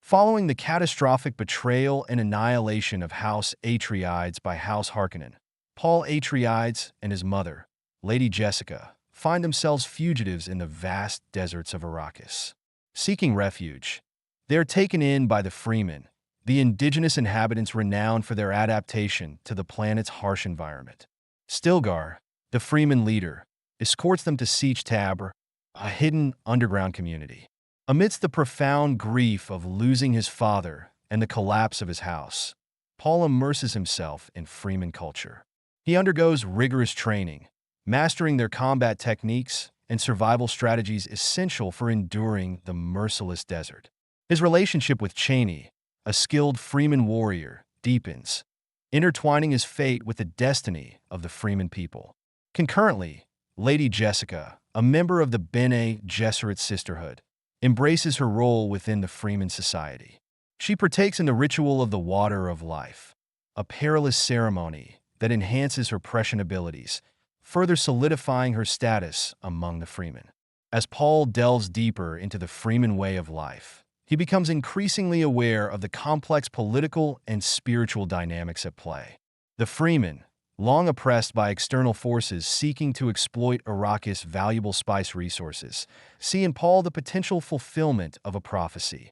Following the catastrophic betrayal and annihilation of House Atreides by House Harkonnen, Paul Atreides and his mother, Lady Jessica, find themselves fugitives in the vast deserts of Arrakis. Seeking refuge, they are taken in by the Fremen, the indigenous inhabitants renowned for their adaptation to the planet's harsh environment. Stilgar, the Fremen leader, escorts them to Siege Tabr, a hidden underground community. Amidst the profound grief of losing his father and the collapse of his house, Paul immerses himself in Fremen culture. He undergoes rigorous training, mastering their combat techniques and survival strategies essential for enduring the merciless desert. His relationship with Chani, a skilled Fremen warrior, deepens, intertwining his fate with the destiny of the Fremen people. Concurrently, Lady Jessica, a member of the Bene Gesserit sisterhood, embraces her role within the Fremen society. She partakes in the ritual of the Water of Life, a perilous ceremony that enhances her prescient abilities, further solidifying her status among the Fremen. As Paul delves deeper into the Fremen way of life, he becomes increasingly aware of the complex political and spiritual dynamics at play. The Fremen, long oppressed by external forces seeking to exploit Arrakis' valuable spice resources, see in Paul the potential fulfillment of a prophecy,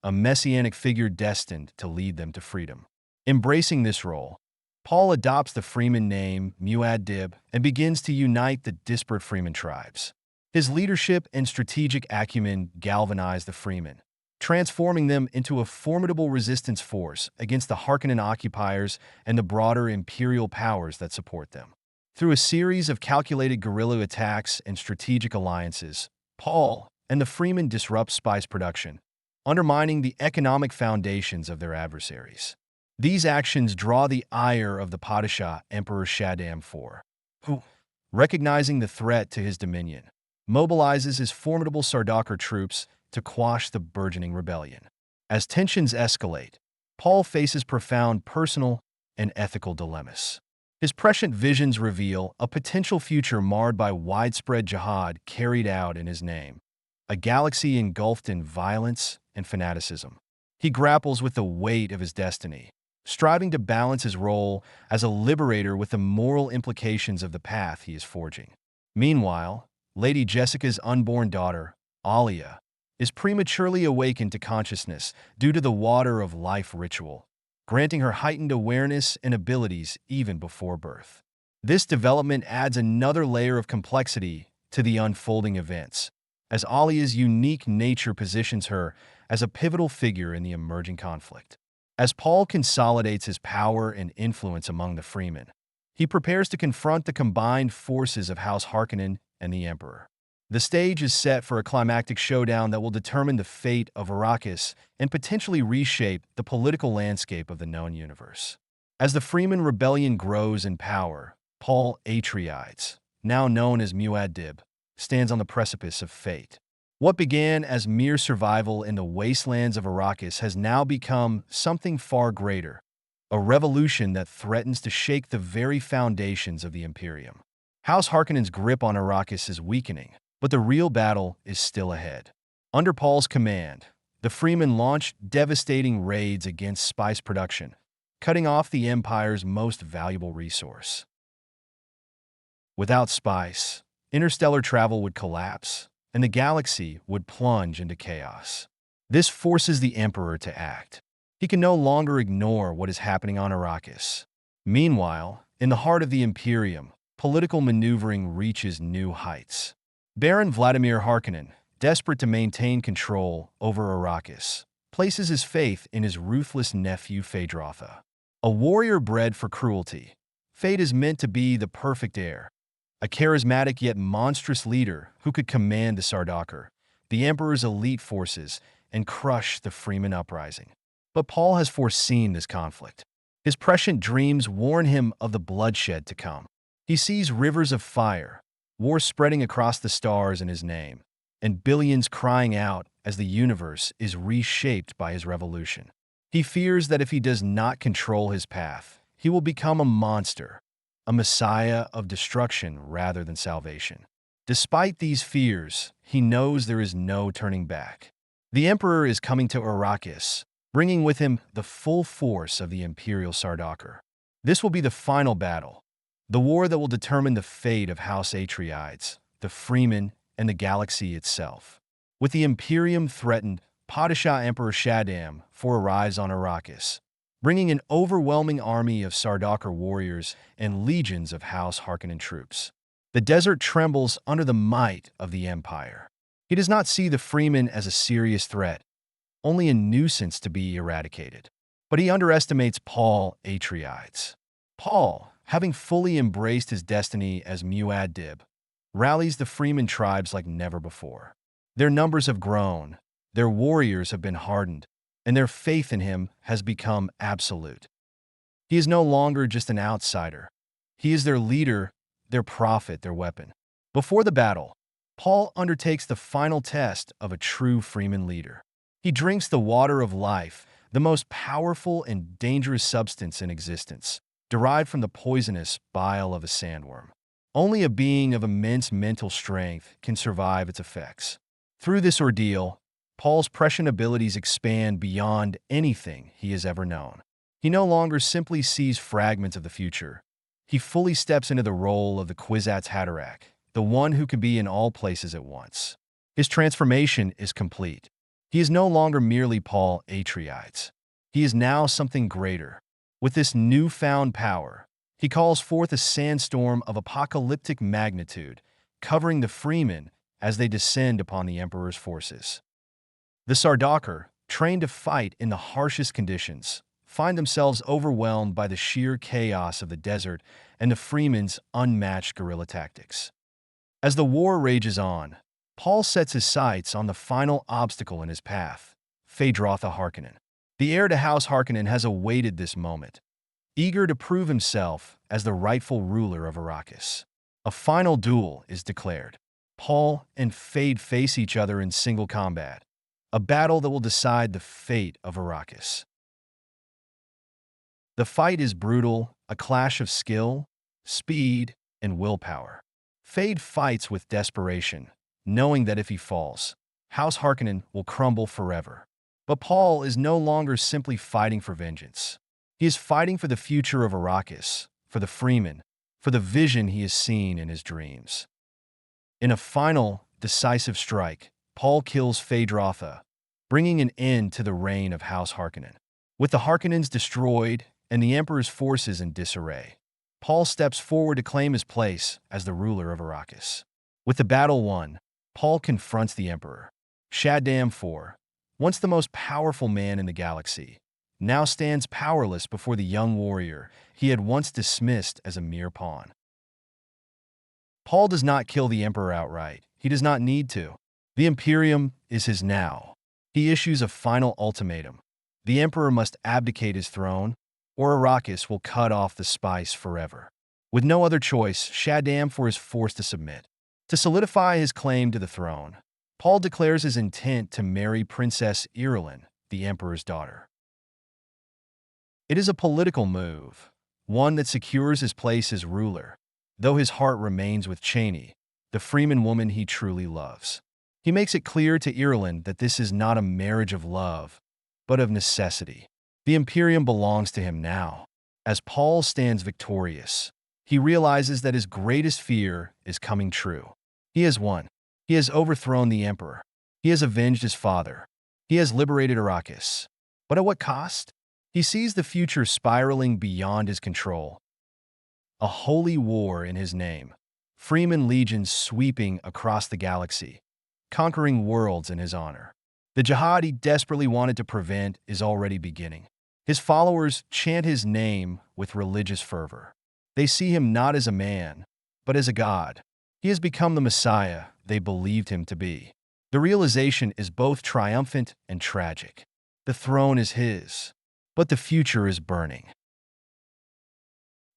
a messianic figure destined to lead them to freedom. Embracing this role, Paul adopts the Fremen name Muad'Dib and begins to unite the disparate Fremen tribes. His leadership and strategic acumen galvanize the Fremen, transforming them into a formidable resistance force against the Harkonnen occupiers and the broader imperial powers that support them. Through a series of calculated guerrilla attacks and strategic alliances, Paul and the Fremen disrupt spice production, undermining the economic foundations of their adversaries. These actions draw the ire of the Padishah Emperor Shaddam IV, who, recognizing the threat to his dominion, mobilizes his formidable Sardaukar troops to quash the burgeoning rebellion. As tensions escalate, Paul faces profound personal and ethical dilemmas. His prescient visions reveal a potential future marred by widespread jihad carried out in his name, a galaxy engulfed in violence and fanaticism. He grapples with the weight of his destiny, striving to balance his role as a liberator with the moral implications of the path he is forging. Meanwhile, Lady Jessica's unborn daughter, Alia, is prematurely awakened to consciousness due to the Water of Life ritual, granting her heightened awareness and abilities even before birth. This development adds another layer of complexity to the unfolding events, as Alia's unique nature positions her as a pivotal figure in the emerging conflict. As Paul consolidates his power and influence among the Fremen, he prepares to confront the combined forces of House Harkonnen and the Emperor. The stage is set for a climactic showdown that will determine the fate of Arrakis and potentially reshape the political landscape of the known universe. As the Fremen rebellion grows in power, Paul Atreides, now known as Muad'Dib, stands on the precipice of fate. What began as mere survival in the wastelands of Arrakis has now become something far greater, a revolution that threatens to shake the very foundations of the Imperium. House Harkonnen's grip on Arrakis is weakening, but the real battle is still ahead. Under Paul's command, the Fremen launched devastating raids against spice production, cutting off the Empire's most valuable resource. Without spice, interstellar travel would collapse, and the galaxy would plunge into chaos. This forces the Emperor to act. He can no longer ignore what is happening on Arrakis. Meanwhile, in the heart of the Imperium, political maneuvering reaches new heights. Baron Vladimir Harkonnen, desperate to maintain control over Arrakis, places his faith in his ruthless nephew Phaedratha. A warrior bred for cruelty, Fate is meant to be the perfect heir, a charismatic yet monstrous leader who could command the Sardaukar, the Emperor's elite forces, and crush the Fremen uprising. But Paul has foreseen this conflict. His prescient dreams warn him of the bloodshed to come. He sees rivers of fire, war spreading across the stars in his name, and billions crying out as the universe is reshaped by his revolution. He fears that if he does not control his path, he will become a monster, a messiah of destruction rather than salvation. Despite these fears, he knows there is no turning back. The Emperor is coming to Arrakis, bringing with him the full force of the Imperial Sardaukar. This will be the final battle, the war that will determine the fate of House Atreides, the Fremen, and the galaxy itself. With the Imperium threatened, Padishah Emperor Shaddam IV arrives on Arrakis, bringing an overwhelming army of Sardaukar warriors and legions of House Harkonnen troops. The desert trembles under the might of the Empire. He does not see the Fremen as a serious threat, only a nuisance to be eradicated. But he underestimates Paul Atreides. Paul, having fully embraced his destiny as Muad'Dib, rallies the Fremen tribes like never before. Their numbers have grown, their warriors have been hardened, and their faith in him has become absolute. He is no longer just an outsider. He is their leader, their prophet, their weapon. Before the battle, Paul undertakes the final test of a true Fremen leader. He drinks the water of life, the most powerful and dangerous substance in existence, derived from the poisonous bile of a sandworm. Only a being of immense mental strength can survive its effects. Through this ordeal, Paul's prescient abilities expand beyond anything he has ever known. He no longer simply sees fragments of the future. He fully steps into the role of the Kwisatz Haderach, the one who can be in all places at once. His transformation is complete. He is no longer merely Paul Atreides. He is now something greater. With this newfound power, he calls forth a sandstorm of apocalyptic magnitude, covering the Fremen as they descend upon the Emperor's forces. The Sardaukar, trained to fight in the harshest conditions, find themselves overwhelmed by the sheer chaos of the desert and the Fremen's unmatched guerrilla tactics. As the war rages on, Paul sets his sights on the final obstacle in his path, Feyd-Rautha Harkonnen. The heir to House Harkonnen has awaited this moment, eager to prove himself as the rightful ruler of Arrakis. A final duel is declared. Paul and Feyd face each other in single combat, a battle that will decide the fate of Arrakis. The fight is brutal, a clash of skill, speed, and willpower. Feyd fights with desperation, knowing that if he falls, House Harkonnen will crumble forever. But Paul is no longer simply fighting for vengeance. He is fighting for the future of Arrakis, for the Fremen, for the vision he has seen in his dreams. In a final, decisive strike, Paul kills Feyd-Rautha, bringing an end to the reign of House Harkonnen. With the Harkonnens destroyed and the Emperor's forces in disarray, Paul steps forward to claim his place as the ruler of Arrakis. With the battle won, Paul confronts the Emperor. Shaddam IV, once the most powerful man in the galaxy, now stands powerless before the young warrior he had once dismissed as a mere pawn. Paul does not kill the Emperor outright. He does not need to. The Imperium is his now. He issues a final ultimatum. The Emperor must abdicate his throne, or Arrakis will cut off the spice forever. With no other choice, Shaddam IV is forced to submit. To solidify his claim to the throne, Paul declares his intent to marry Princess Irulan, the Emperor's daughter. It is a political move, one that secures his place as ruler, though his heart remains with Chani, the Fremen woman he truly loves. He makes it clear to Irulan that this is not a marriage of love, but of necessity. The Imperium belongs to him now. As Paul stands victorious, he realizes that his greatest fear is coming true. He has won. He has overthrown the Emperor. He has avenged his father. He has liberated Arrakis. But at what cost? He sees the future spiraling beyond his control. A holy war in his name. Fremen legions sweeping across the galaxy, conquering worlds in his honor. The jihad he desperately wanted to prevent is already beginning. His followers chant his name with religious fervor. They see him not as a man, but as a god. He has become the Messiah they believed him to be. The realization is both triumphant and tragic. The throne is his, but the future is burning.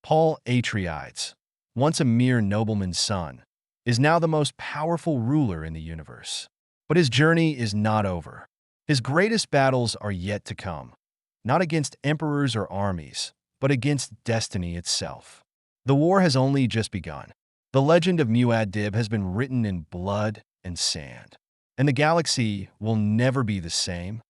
Paul Atreides, once a mere nobleman's son, is now the most powerful ruler in the universe. But his journey is not over. His greatest battles are yet to come, not against emperors or armies, but against destiny itself. The war has only just begun. The legend of Muad'Dib has been written in blood and sand. And the galaxy will never be the same.